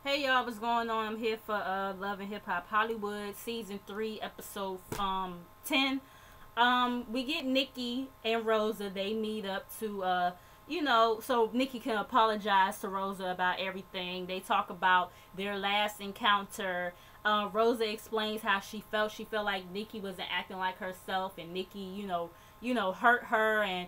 Hey y'all, what's going on? I'm here for Love and Hip Hop Hollywood season 3, episode 10. We get Nikki and Rosa. They meet up to so Nikki can apologize to Rosa about everything. They talk about their last encounter. Rosa explains how she felt. She felt like Nikki wasn't acting like herself, and Nikki, hurt her, and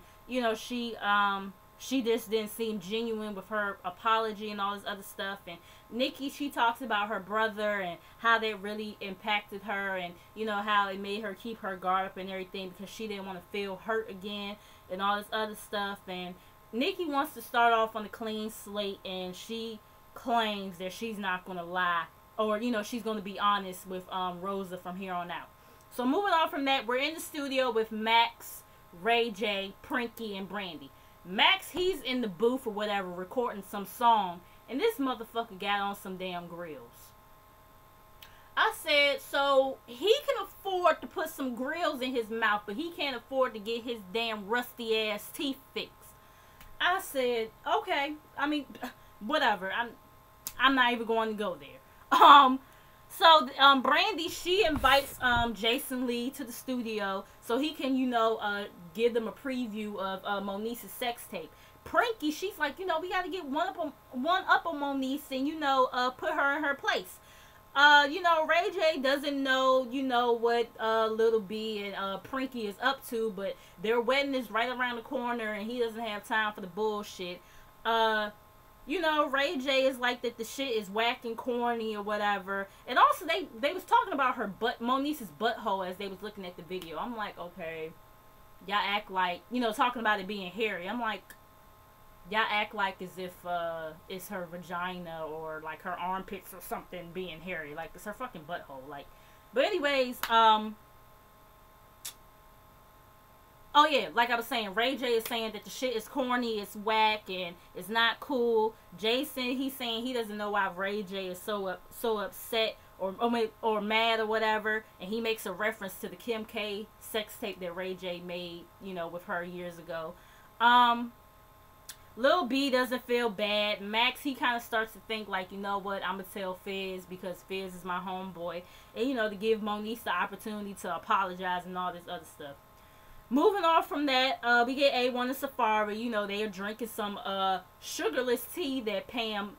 she just didn't seem genuine with her apology and all this other stuff. And Nikki, she talks about her brother and how that really impacted her, and how it made her keep her guard up and everything because she didn't want to feel hurt again and all this other stuff. And Nikki wants to start off on a clean slate, and she claims that she's not going to lie, or she's going to be honest with Rosa from here on out. So moving on from that, we're in the studio with Max, Ray J, Prinky, and Brandy. Max, he's in the booth or whatever recording some song, and this motherfucker got on some damn grills. I said, so he can afford to put some grills in his mouth, but he can't afford to get his damn rusty ass teeth fixed. I said, okay, I mean, whatever. I'm not even going to go there. Brandy, she invites Jason Lee to the studio so he can, give them a preview of Moniece's sex tape. Prinky, she's like, we got to get one up on Moniece and, put her in her place. Ray J doesn't know, what Little B and Prinky is up to, but their wedding is right around the corner and he doesn't have time for the bullshit. Ray J is like that the shit is whack and corny or whatever. And also they was talking about her Moniece's butthole as they was looking at the video. I'm like, okay, y'all act like, talking about it being hairy. I'm like, y'all act like as if it's her vagina or like her armpits or something being hairy. Like it's her fucking butthole. Like, but anyways, oh yeah, like I was saying, Ray J is saying that the shit is corny, it's whack, and it's not cool. Jason, he's saying he doesn't know why Ray J is so upset or mad or whatever, and he makes a reference to the Kim K sex tape that Ray J made, with her years ago. Lil B doesn't feel bad. Max, he kind of starts to think like, you know what, I'm going to tell Fizz because Fizz is my homeboy. And, to give Moniece the opportunity to apologize and all this other stuff. Moving on from that, we get A1 and Safari. They are drinking some sugarless tea that Pam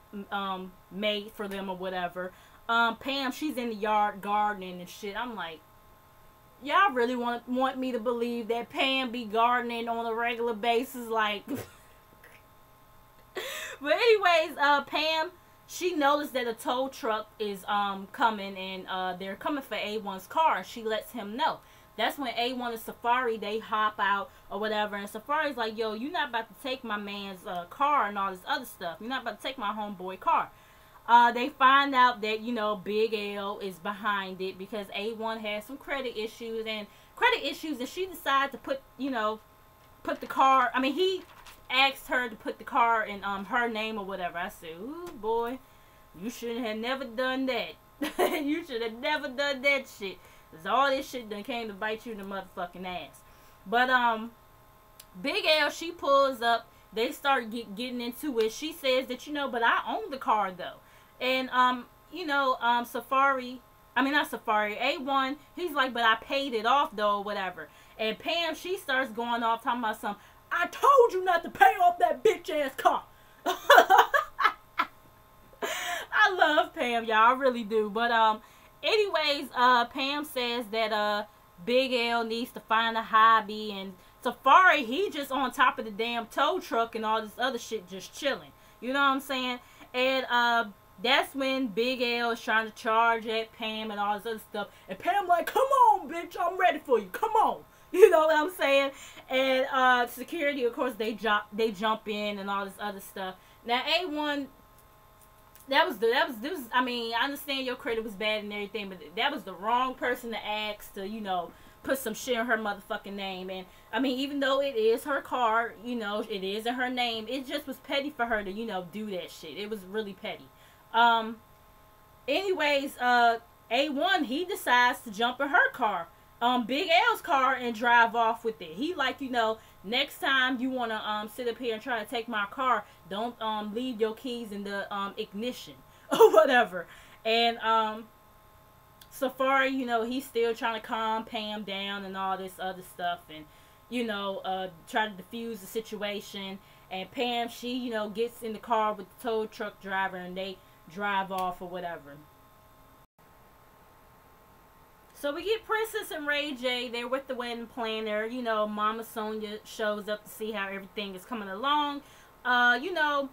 made for them or whatever. Pam, she's in the yard gardening and shit. I'm like, y'all really want me to believe that Pam be gardening on a regular basis? Like, but anyways, Pam, she noticed that a tow truck is coming and they're coming for A1's car, and she lets him know. That's when A1 and Safari, they hop out or whatever. And Safari's like, yo, you're not about to take my man's car and all this other stuff. You're not about to take my homeboy car. They find out that, Big L is behind it because A1 has some credit issues. And she decided to put the car. I mean, he asked her to put the car in her name or whatever. I said, ooh, boy, you should have never done that. You should have never done that shit. Cause all this shit done came to bite you in the motherfucking ass. But Big L, she pulls up. They start getting into it. She says that, but I own the car though. And Safari, I mean not Safari, A1, he's like, but I paid it off though or whatever. And Pam, she starts going off talking about some, I told you not to pay off that bitch ass car. I love Pam, y'all, I really do. But anyways, Pam says that Big L needs to find a hobby, and Safari, he just on top of the damn tow truck and all this other shit just chilling. You know what I'm saying? And that's when Big L is trying to charge at Pam and all this other stuff. And Pam like, come on, bitch, I'm ready for you. Come on. You know what I'm saying? And security, of course, they jump in and all this other stuff. Now, A1... This. I mean, I understand your credit was bad and everything, but that was the wrong person to ask to, put some shit in her motherfucking name. And I mean, even though it is her car, it is in her name, it just was petty for her to, do that shit. It was really petty. Anyways, A1, he decides to jump in her car, Big L's car, and drive off with it. He like, next time you wanna sit up here and try to take my car, don't leave your keys in the ignition or whatever. And Safari, you know, he's still trying to calm Pam down and all this other stuff, and you know, try to defuse the situation. And Pam, she, you know, gets in the car with the tow truck driver, and they drive off or whatever. So we get Princess and Ray J. They're with the wedding planner. You know, Mama Sonia shows up to see how everything is coming along. You know,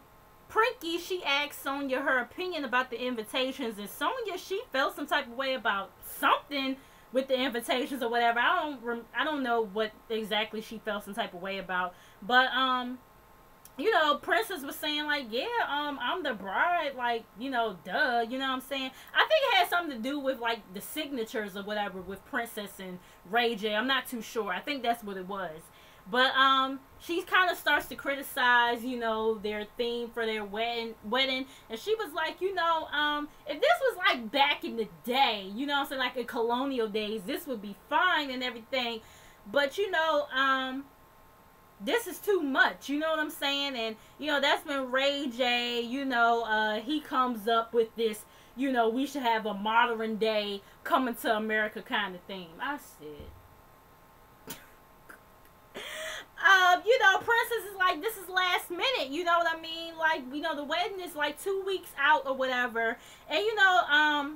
Prinky, she asked Sonia her opinion about the invitations, and Sonia, she felt some type of way about something with the invitations or whatever. I don't know what exactly she felt some type of way about, but you know, Princess was saying, like, yeah, I'm the bride, like, you know, duh, you know what I'm saying? I think it had something to do with, like, the signatures or whatever with Princess and Ray J. I'm not too sure. I think that's what it was. But, she kind of starts to criticize, you know, their theme for their wedding, and she was like, you know, if this was, like, back in the day, you know what I'm saying, like, in colonial days, this would be fine and everything, but, you know, this is too much, you know what I'm saying? And, you know, that's when Ray J, you know, he comes up with this, you know, we should have a modern day coming to America kind of theme. I said, you know, Princess is like, this is last minute, you know what I mean? Like, you know, the wedding is like 2 weeks out or whatever. And, you know,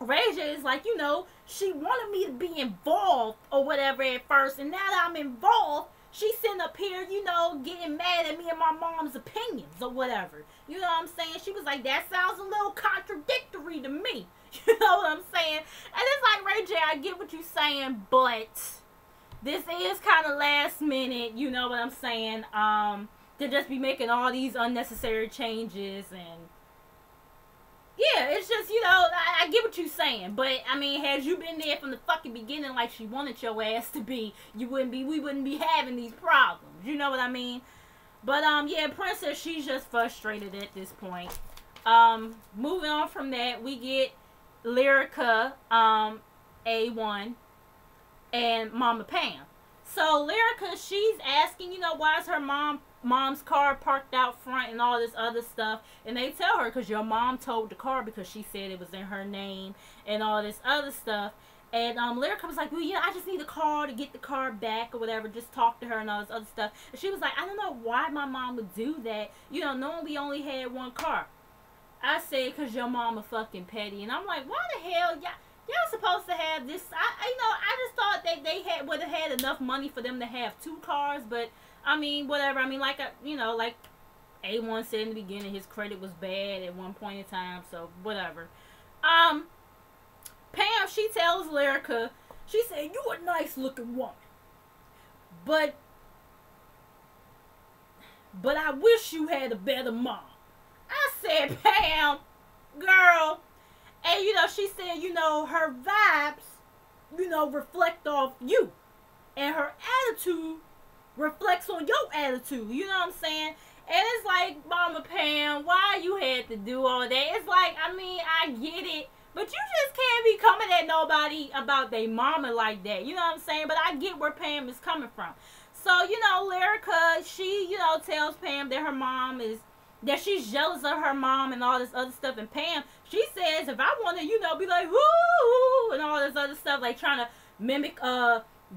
Ray J is like, you know, she wanted me to be involved or whatever at first. And now that I'm involved, she's sitting up here, you know, getting mad at me and my mom's opinions or whatever. You know what I'm saying? She was like, that sounds a little contradictory to me. You know what I'm saying? And it's like, Ray J, I get what you're saying, but this is kind of last minute, you know what I'm saying? To just be making all these unnecessary changes, and yeah, it's just, you know, I get what you're saying, but, I mean, had you been there from the fucking beginning like she wanted your ass to be, we wouldn't be having these problems, you know what I mean? But, yeah, Princess, she's just frustrated at this point. Moving on from that, we get Lyrica, A1, and Mama Pam. So, Lyrica, she's asking, you know, why is her mom's car parked out front and all this other stuff, and they tell her, because your mom towed the car because she said it was in her name and all this other stuff. And Lyrica was like, well, yeah, I just need a car to get the car back or whatever, just talk to her and all this other stuff. And she was like, I don't know why my mom would do that, you know, knowing we only had one car. I said, because your mama fucking petty. And I'm like, why the hell y'all supposed to have this? You know, I just thought that they would have had enough money for them to have 2 cars, but I mean, whatever. I mean, like, you know, like A1 said in the beginning, his credit was bad at one point in time, so whatever. Pam, she tells Lyrica, she said, you a nice looking woman, but I wish you had a better mom. I said, Pam, girl, and, you know, she said, you know, her vibes, you know, reflect off you, and her attitude reflects on your attitude, you know what I'm saying? And it's like, Mama Pam, why you had to do all that? It's like, I mean, I get it, but you just can't be coming at nobody about their mama like that, you know what I'm saying? But I get where Pam is coming from. So, you know, Lyrica, she, you know, tells Pam that her mom is, that she's jealous of her mom and all this other stuff. And Pam, she says, if I want to, you know, be like, woo, and all this other stuff, like trying to mimic,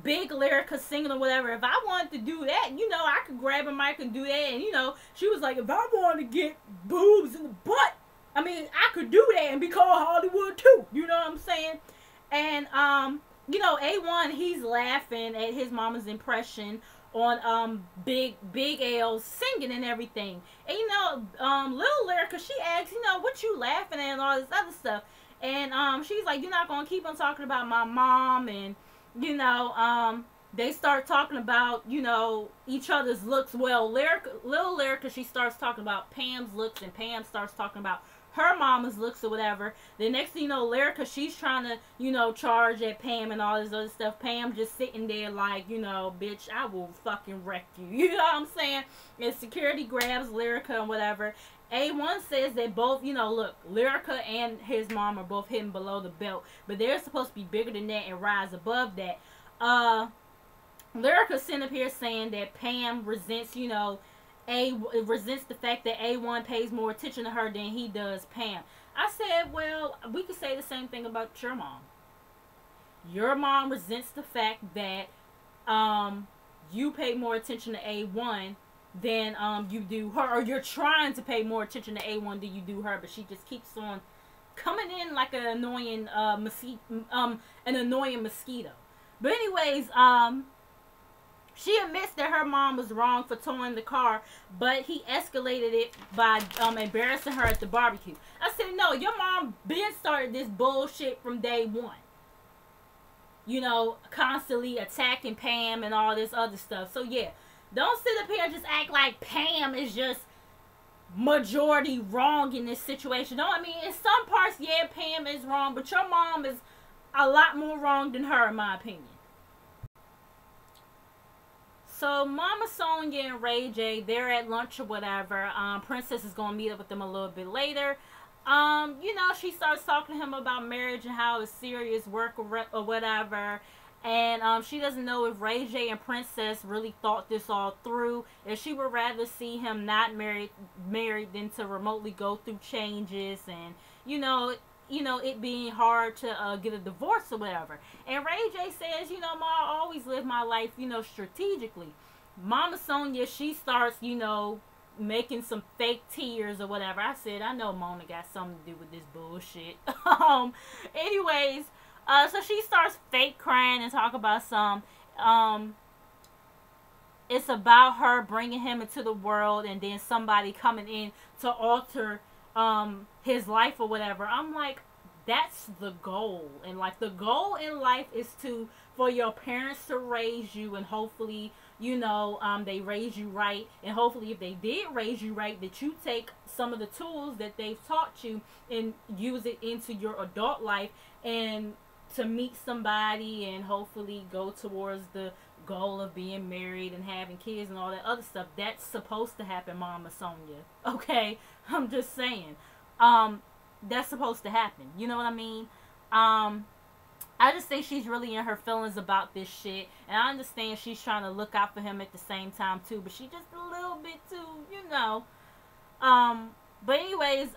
Big Lyrica singing or whatever, if I wanted to do that, you know, I could grab a mic and do that. And, you know, she was like, if I wanted to get boobs in the butt, I mean, I could do that and be called Hollywood too, you know what I'm saying? And, you know, A1, he's laughing at his mama's impression on Big L's singing and everything. And, you know, little Lyrica, she asks, you know, what you laughing at and all this other stuff. And she's like, you're not gonna keep on talking about my mom. And, you know, they start talking about, you know, each other's looks. Well, little Lyrica, she starts talking about Pam's looks, and Pam starts talking about her mama's looks or whatever. The next thing you know, Lyrica, she's trying to, you know, charge at Pam and all this other stuff. Pam just sitting there like, you know, bitch, I will fucking wreck you. You know what I'm saying? And security grabs Lyrica and whatever. A1 says that both, you know, look, Lyrica and his mom are both hitting below the belt, but they're supposed to be bigger than that and rise above that. Lyrica sitting up here saying that Pam resents, you know, A resents the fact that A1 pays more attention to her than he does Pam. I said, well, we could say the same thing about your mom. Your mom resents the fact that you pay more attention to A1 than you do her, or you're trying to pay more attention to A1 than you do her, but she just keeps on coming in like an annoying mosquito. But anyways, she admits that her mom was wrong for towing the car, but he escalated it by embarrassing her at the barbecue. I said, no, your mom been started this bullshit from day one. You know, constantly attacking Pam and all this other stuff. So yeah, don't sit up here and just act like Pam is just majority wrong in this situation. No, I mean, in some parts, yeah, Pam is wrong, but your mom is a lot more wrong than her, in my opinion. So Mama Sonia and Ray J, they're at lunch or whatever. Princess is gonna meet up with them a little bit later. You know, she starts talking to him about marriage and how it's serious work or whatever. And she doesn't know if Ray J and Princess really thought this all through. If she would rather see him not married than to remotely go through changes and, you know, it being hard to get a divorce or whatever. And Ray J says, you know, Ma, I always live my life, you know, strategically. Mama Sonia, she starts, you know, making some fake tears or whatever. I said, I know Mona got something to do with this bullshit. Anyways, so she starts fake crying and talk about some, it's about her bringing him into the world and then somebody coming in to alter his life or whatever. I'm like, that's the goal. And like, the goal in life is for your parents to raise you, and hopefully, you know, they raise you right, and hopefully if they did raise you right, that you take some of the tools that they've taught you and use it into your adult life and to meet somebody and hopefully go towards the goal of being married and having kids and all that other stuff. That's supposed to happen, Mama Sonia. Okay? I'm just saying. That's supposed to happen. You know what I mean? I just think she's really in her feelings about this shit. And I understand she's trying to look out for him at the same time too. But she just a little bit too, you know. But anyways,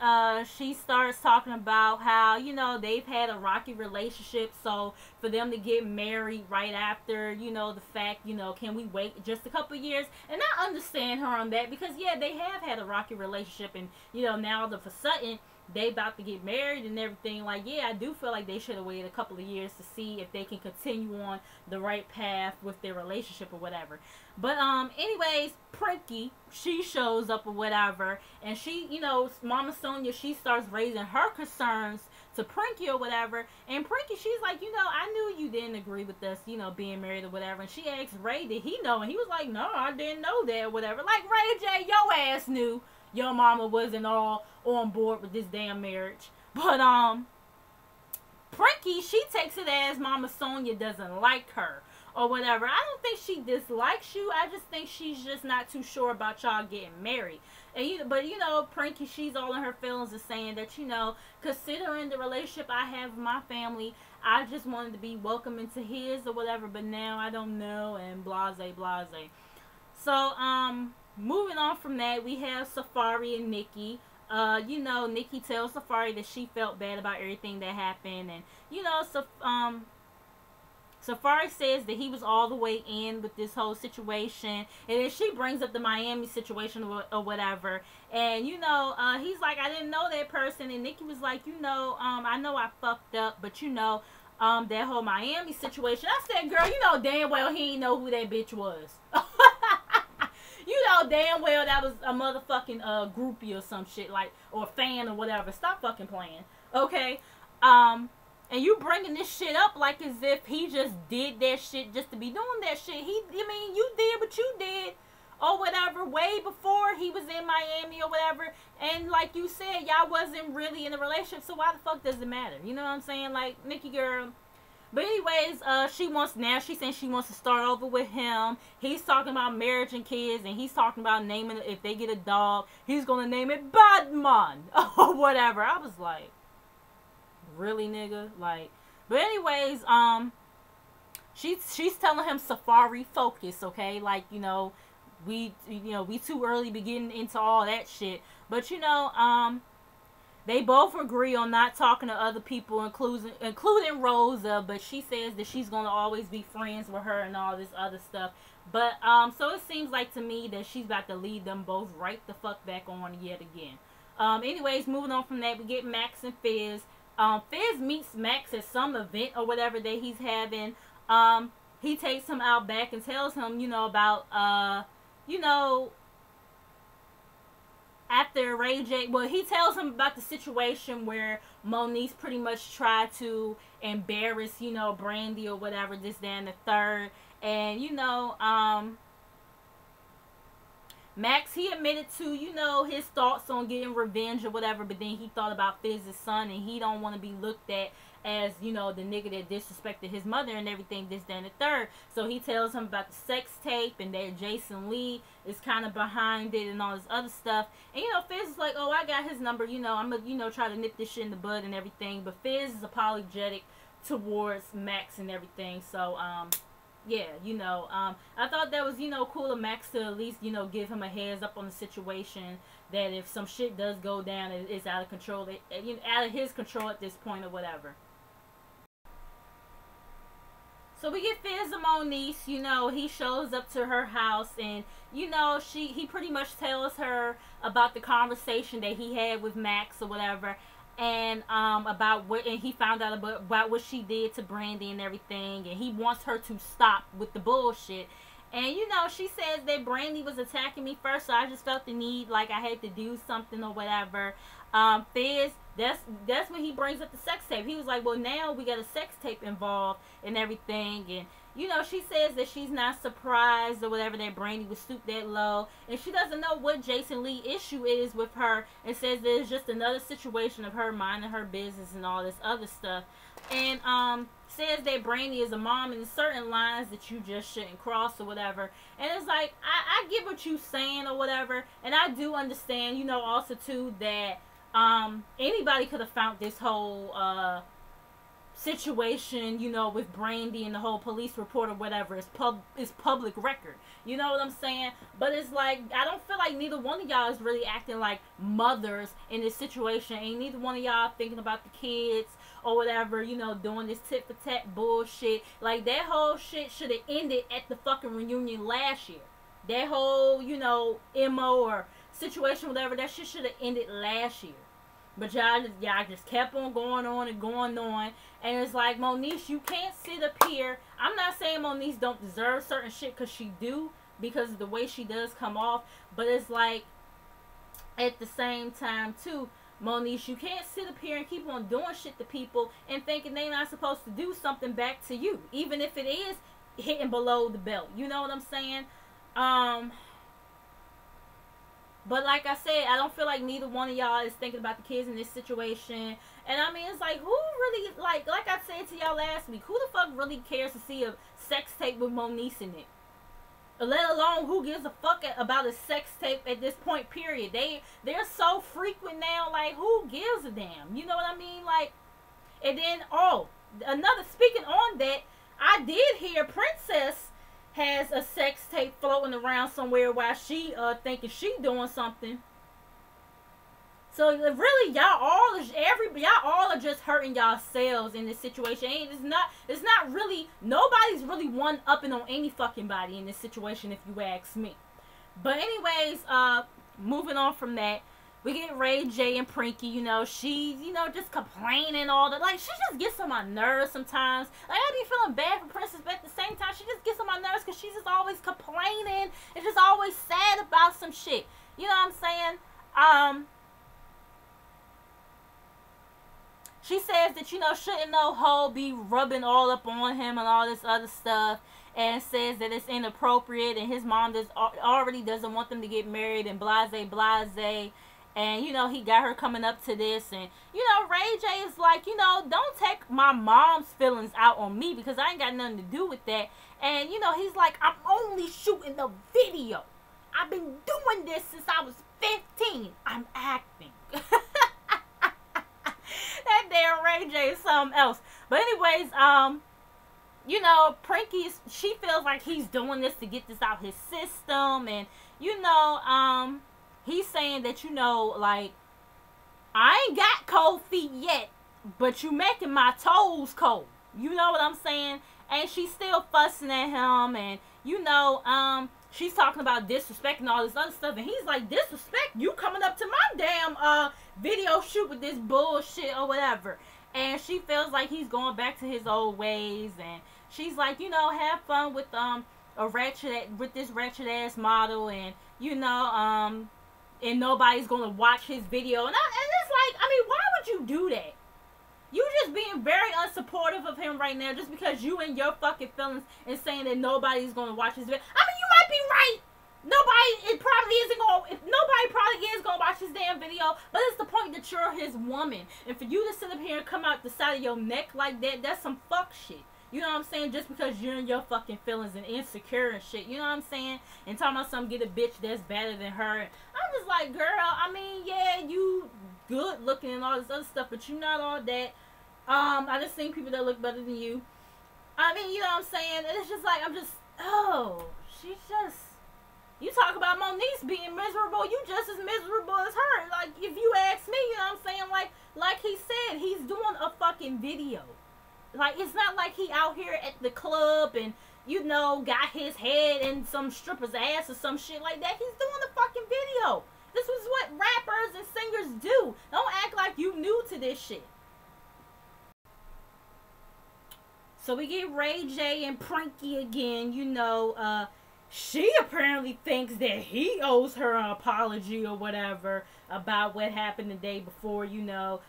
she starts talking about how, you know, they've had a rocky relationship. So for them to get married right after, you know, the fact, you know, can we wait just a couple years? And I understand her on that because, yeah, they have had a rocky relationship. And, you know, now all of a sudden they about to get married and everything. Like, yeah, I do feel like they should have waited a couple of years to see if they can continue on the right path with their relationship or whatever. But anyways, Prinky, she shows up or whatever, and she, you know, Mama Sonia, she starts raising her concerns to Prinky or whatever, and Prinky, she's like, you know, I knew you didn't agree with us, you know, being married or whatever. And she asked Ray, did he know? And he was like, no, I didn't know that or whatever. Like, Ray J, your ass knew your mama wasn't all on board with this damn marriage. But Prinky, she takes it as Mama Sonia doesn't like her or whatever. I don't think she dislikes you. I just think she's just not too sure about y'all getting married. And but you know, Prinky, she's all in her feelings and saying that, you know, considering the relationship I have with my family, I just wanted to be welcome into his or whatever, but now I don't know, and blase blase. So moving on from that, we have Safari and Nikki. You know, Nikki tells Safari that she felt bad about everything that happened, and you know, Safari says that he was all the way in with this whole situation, and then she brings up the Miami situation or whatever, and you know, he's like, I didn't know that person, and Nikki was like, you know, I know I fucked up, but you know, that whole Miami situation, I said, girl, you know damn well he didn't know who that bitch was. You know damn well that was a motherfucking groupie or some shit, like, or fan or whatever. Stop fucking playing, okay? And you bringing this shit up like as if he just did that shit just to be doing that shit. I mean, you did what you did or whatever way before he was in Miami or whatever. And like you said, y'all wasn't really in a relationship, so why the fuck does it matter? You know what I'm saying? Like, Nikki girl. But anyways, she's saying she wants to start over with him. He's talking about marriage and kids, and he's talking about naming, if they get a dog, he's gonna name it Batman or whatever. I was like, really, nigga? Like, but anyways, she's telling him Safari focus, okay? Like, you know, we too early to be getting into all that shit. But they both agree on not talking to other people, including Rosa. But she says that she's gonna always be friends with her and all this other stuff. But so it seems like to me that she's about to lead them both right the fuck back on yet again. Anyways, moving on from that, we get Max and Fizz. Fizz meets Max at some event or whatever that he's having. He takes him out back and tells him, about, after Ray J, well, he tells him about the situation where Moniece pretty much tried to embarrass, Brandy or whatever, this, that, and the third. And, Max, he admitted to, his thoughts on getting revenge or whatever, but then he thought about Fizz's son, and he don't want to be looked at as, the nigga that disrespected his mother and everything, this, that, and the third. So he tells him about the sex tape and that Jason Lee is kind of behind it and all this other stuff. And, Fizz is like, oh, I got his number, I'm going to, try to nip this shit in the bud and everything. But Fizz is apologetic towards Max and everything. So, yeah, I thought that was, cool of Max to at least, give him a heads up on the situation, that if some shit does go down, it's out of control, out of his control at this point or whatever. So we get Fizz and Moniece, he shows up to her house, and, he pretty much tells her about the conversation that he had with Max or whatever, and and he found out about what she did to Brandy and everything, and he wants her to stop with the bullshit. And she says that Brandy was attacking me first, so I just felt the need, like I had to do something or whatever. Fizz, that's when he brings up the sex tape. He was like, well, now we got a sex tape involved and everything. And she says that she's not surprised or whatever that Brandy would stoop that low, and she doesn't know what Jason Lee issue is with her, and says that it's just another situation of her minding her business and all this other stuff. And says that Brandy is a mom and certain lines that you just shouldn't cross or whatever. And it's like, I get what you saying or whatever, and I do understand, also too, that anybody could have found this whole situation, with Brandy and the whole police report or whatever is public record. You know what I'm saying? But it's like, I don't feel like neither one of y'all is really acting like mothers in this situation. Ain't neither one of y'all thinking about the kids or whatever, doing this tit for tat bullshit. Like, that whole shit should have ended at the fucking reunion last year. That whole, MO or situation, whatever, that shit should have ended last year. But y'all just kept on going on and going on. And it's like, Moniece, you can't sit up here. I'm not saying Moniece don't deserve certain shit, because she do, because of the way she does come off. But it's like, at the same time, too, Moniece, you can't sit up here and keep on doing shit to people and thinking they're not supposed to do something back to you. Even if it is hitting below the belt. You know what I'm saying? But like I said, I don't feel like neither one of y'all is thinking about the kids in this situation. And I mean, it's like, who really, like I said to y'all last week, who the fuck really cares to see a sex tape with Moniece in it? Let alone who gives a fuck about a sex tape at this point, period. They're so frequent now, like, who gives a damn? You know what I mean? Like, and then, speaking on that, I did hear Princess has a sex tape floating around somewhere while she thinking she doing something. So really, y'all all are just hurting yourselves in this situation. It's not really, nobody's really one upping on any fucking body in this situation, if you ask me. But anyways, moving on from that, we get Ray J and Prinky. She's just complaining all the, like, she just gets on my nerves sometimes. Like, I be feeling bad for Princess, but at the same time, she just gets on my nerves because she's just always complaining and just always sad about some shit. You know what I'm saying? She says that, shouldn't no hoe be rubbing all up on him and all this other stuff, and says that it's inappropriate, and his mom already doesn't want them to get married, and blase, blase. And, he got her coming up to this. And, Ray J is like, don't take my mom's feelings out on me, because I ain't got nothing to do with that. And, he's like, I'm only shooting the video. I've been doing this since I was 15. I'm acting. That damn Ray J is something else. But anyways, you know, she feels like he's doing this to get this out his system. And, you know, he's saying that, you know, like, I ain't got cold feet yet, but you making my toes cold. You know what I'm saying? And she's still fussing at him, and, you know, she's talking about disrespect and all this other stuff, and he's like, disrespect? You coming up to my damn, video shoot with this bullshit or whatever. And she feels like he's going back to his old ways, and she's like, you know, have fun with, this ratchet ass model, and, you know, and nobody's gonna watch his video. And it's like, I mean, why would you do that? You just being very unsupportive of him right now just because you and your fucking feelings and saying that nobody's going to watch his video. I mean, you might be right. Nobody probably is going to watch his damn video, but it's the point that you're his woman. And for you to sit up here and come out the side of your neck like that, that's some fuck shit. You know what I'm saying? Just because you're in your fucking feelings and insecure and shit. You know what I'm saying? And talking about something, get a bitch that's better than her. I'm just like, girl, I mean, yeah, you good looking and all this other stuff, but you're not all that. I just seen people that look better than you. I mean, you know what I'm saying? It's just like, she's just, you talk about Moniece being miserable, you just as miserable as her. Like, if you ask me, you know what I'm saying? Like he said, he's doing a fucking video. Like, it's not like he out here at the club and, you know, got his head in some stripper's ass or some shit like that. He's doing a fucking video. This was what rappers and singers do. Don't act like you new to this shit. So we get Ray J and Pranky again. You know, she apparently thinks that he owes her an apology or whatever about what happened the day before. You know,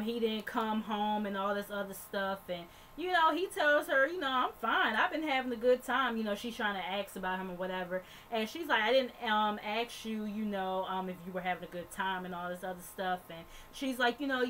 he didn't come home and all this other stuff. And, you know, he tells her, you know, I'm fine. I've been having a good time. You know, she's trying to ask about him or whatever. And she's like, I didn't ask you, you know, if you were having a good time and all this other stuff. And she's like, you know,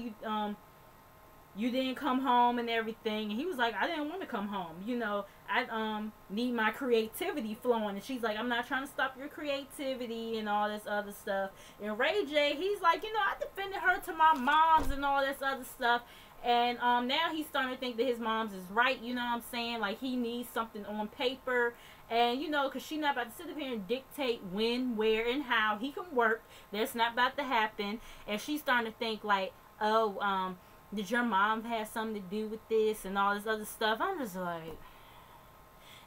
you didn't come home and everything. And he was like, I didn't want to come home. You know, I need my creativity flowing. And she's like, I'm not trying to stop your creativity and all this other stuff. And Ray J, he's like, you know, I defended her to my moms and all this other stuff. And now he's starting to think that his mom's is right. You know what I'm saying? Like, he needs something on paper. And, you know, because she's not about to sit up here and dictate when, where, and how he can work. That's not about to happen. And she's starting to think like, oh, did your mom have something to do with this and all this other stuff? I'm just like,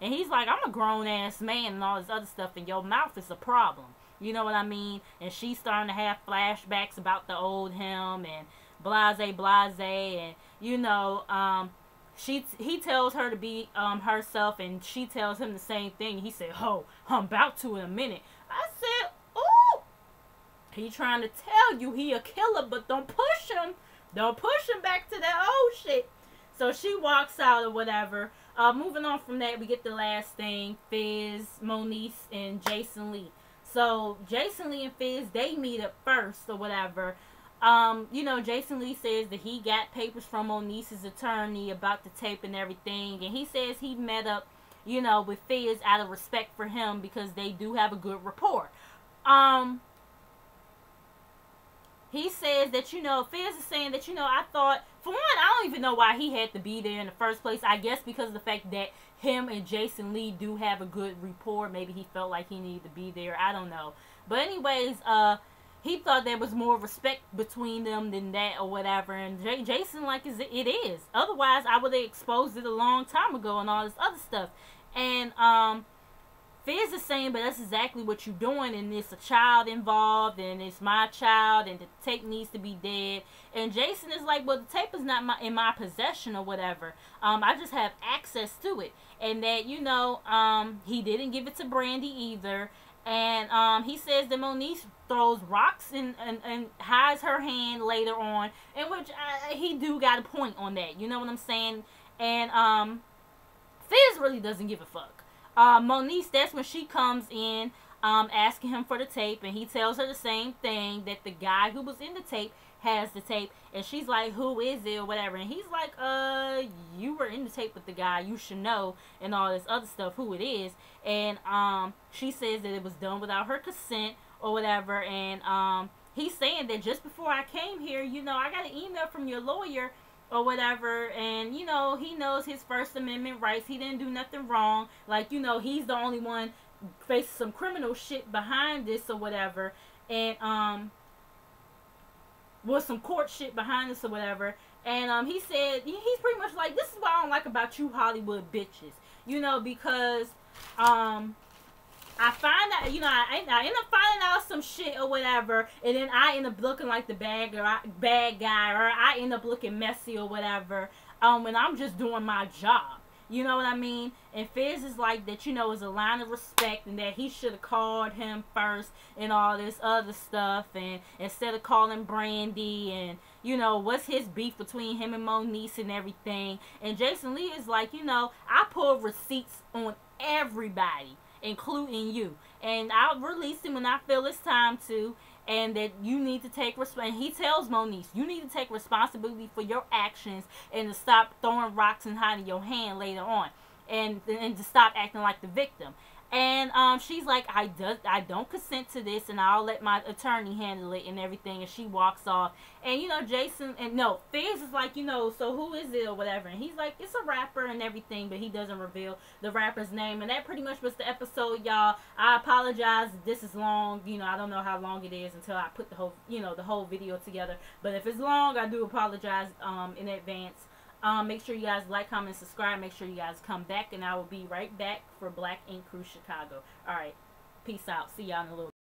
and he's like, I'm a grown-ass man and all this other stuff, and your mouth is a problem. You know what I mean? And she's starting to have flashbacks about the old him and blase, and, you know, he tells her to be herself, and she tells him the same thing. He said, oh, I'm about to in a minute. I said, oh, he trying to tell you he a killer, but don't push him. Don't push him back to that old shit. So she walks out or whatever. Moving on from that, we get the last thing. Fizz, Moniece, and Jason Lee. So Jason Lee and Fizz, they meet up first or whatever. You know, Jason Lee says that he got papers from Moniece's attorney about the tape and everything. And he says he met up, you know, with Fizz out of respect for him because they do have a good rapport. He says that, you know, Fizz is saying that, you know, I thought, for one, I don't even know why he had to be there in the first place. I guess because of the fact that him and Jason Lee do have a good rapport. Maybe he felt like he needed to be there. I don't know. But anyways, he thought there was more respect between them than that or whatever. And Jason, like, it is. Otherwise, I would have exposed it a long time ago and all this other stuff. And, Fizz is saying, but that's exactly what you're doing, and it's a child involved, and it's my child, and the tape needs to be dead. And Jason is like, well, the tape is not in my possession or whatever. I just have access to it. And that, you know, he didn't give it to Brandy either. And he says that Moniece throws rocks and hides her hand later on, in which he do got a point on that. You know what I'm saying? And Fizz really doesn't give a fuck. Moniece, that's when she comes in asking him for the tape, and he tells her the same thing, that the guy who was in the tape has the tape. And she's like, who is it or whatever? And he's like, you were in the tape with the guy, you should know, and all this other stuff, who it is. And she says that it was done without her consent or whatever. And he's saying that just before I came here, you know, I got an email from your lawyer or whatever, and you know, he knows his First Amendment rights. He didn't do nothing wrong. Like, you know, he's the only one facing some criminal shit behind this or whatever, and was some court shit behind this or whatever. And he said he's pretty much like, this is what I don't like about you Hollywood bitches, you know, because I find out, you know, I end up finding out some shit or whatever, and then I end up looking like the bad guy, or I end up looking messy or whatever, when I'm just doing my job. You know what I mean? And Fizz is like that, you know, is a line of respect, and that he should have called him first and all this other stuff, and instead of calling Brandy, and, you know, what's his beef between him and Moniece and everything. And Jason Lee is like, you know, I pull receipts on everybody, including you, and I'll release him when I feel it's time to, and that you need to take and he tells Moniece, you need to take responsibility for your actions, and to stop throwing rocks and hiding your hand later on, and to stop acting like the victim. And she's like, I don't consent to this, and I'll let my attorney handle it and everything. And she walks off. And, you know, Fizz is like, you know, so who is it or whatever. And he's like, it's a rapper and everything, but he doesn't reveal the rapper's name. And that pretty much was the episode, y'all. I apologize if this is long. You know, I don't know how long it is until I put the whole video together. But if it's long, I do apologize in advance. Make sure you guys like, comment, subscribe. Make sure you guys come back, and I will be right back for Black Ink Crew Chicago. Alright, peace out. See y'all in a little